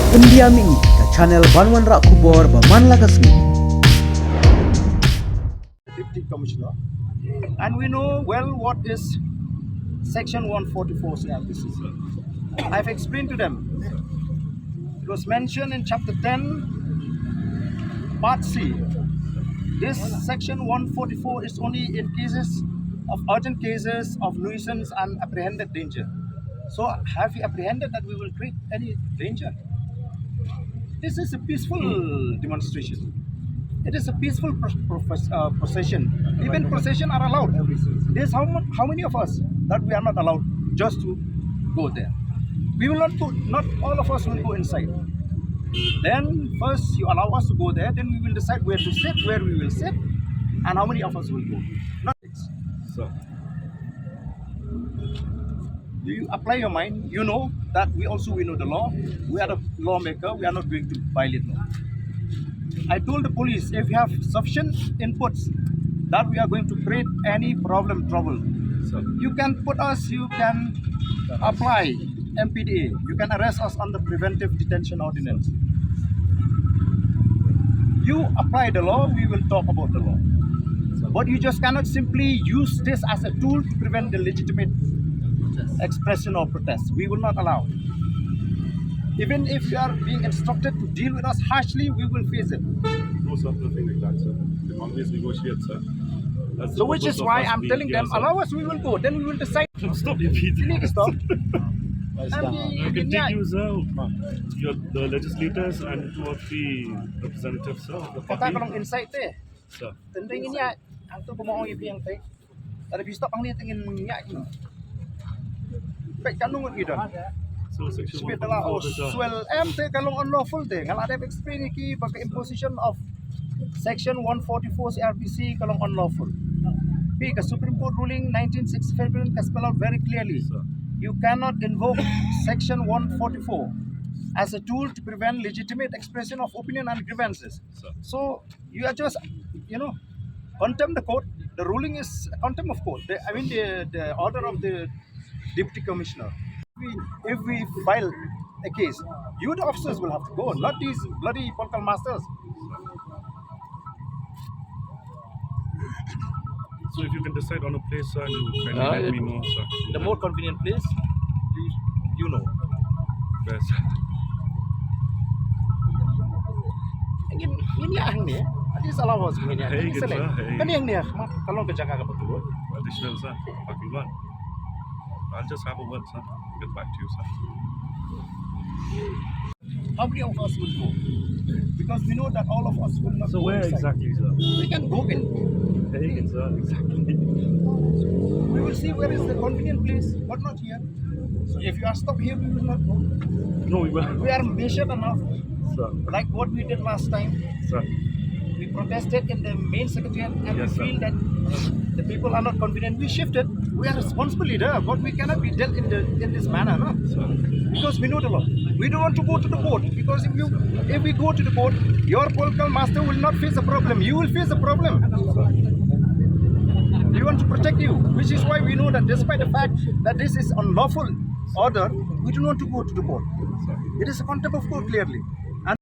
Pendiam ini ke channel Banwan Rak Kubor Baman Lagasmi. Deputy Commissioner, and we know well what is Section 144 CRPC. I've explained to them. It was mentioned in Chapter 10, Part C. This Section 144 is only in cases of urgent cases of nuisance and apprehended danger. So, have we apprehended that we will create any danger? This is a peaceful demonstration. It is a peaceful procession. Even procession are allowed. There's how many of us that we are not allowed just to go there. We will not go. Not all of us will go inside. Then first you allow us to go there. Then we will decide where to sit, where we will sit, and how many of us will go. Not this. So, do you apply your mind? You know that we know the law. We are the lawmaker. We are not going to violate law. I told the police, if you have sufficient inputs that we are going to create any trouble, so you can put us, you can apply MPDA, you can arrest us under preventive detention ordinance. You apply the law, we will talk about the law. But you just cannot simply use this as a tool to prevent the legitimate expression or protest. We will not allow. Even if you are being instructed to deal with us harshly, we will face it. No, sir, nothing like that, sir. We always negotiate, sir. So which is why I'm telling them, allow us, we will go. Then we will decide. Stop repeating. Stop. You can take you, sir, the legislators and 2 or 3 representatives, sir. Kata kalau inside teh. Sir. Tentang ini ya, ang tu kumau yang teh. Ada stop ang ni tingin minyak ni. Baik kanungan kita. So section Speed lah, swell M te kalong unlawful te. Kalau ada explain ki pakai imposition of Section 144 CRPC kalong unlawful. Because Supreme Court ruling 1965 has spelled out very clearly. You cannot invoke Section 144 as a tool to prevent legitimate expression of opinion and grievances. So you are just, contempt the court. The ruling is contempt of court. The order of the Deputy Commissioner. If we file a case, you the officers will have to go, not these bloody political masters. So if you can decide on a place, sir, you can let me know, sir. The more convenient place, you know. Yes, sir. Ini yang ni, ini salah was ini. Hey, good, sir. Hey. Kan yang ni, kalau kejaga betul. Additional, sir. Pakilwan. I'll just have a word, sir. Get back to you, sir. How many of us will go? Because we know that all of us will not So go where inside. exactly, sir? We can go in. Hey, sir. Exactly. We will see where is the convenient place, but not here. So if you are stopped here, we will not go. No, we will. We are measured enough, Sir. like what we did last time. Sir. We protested in the main secretariat and Yes, we feel sir. that the people are not convenient. We shifted. We are responsible leader, but we cannot be dealt in this manner, no? Sir. Because we know the law. We don't want to go to the court because if we go to the court, your political master will not face a problem. You will face a problem. We want to protect you, which is why we know that despite the fact that this is unlawful order, we do not want to go to the court. It is a contempt of court clearly.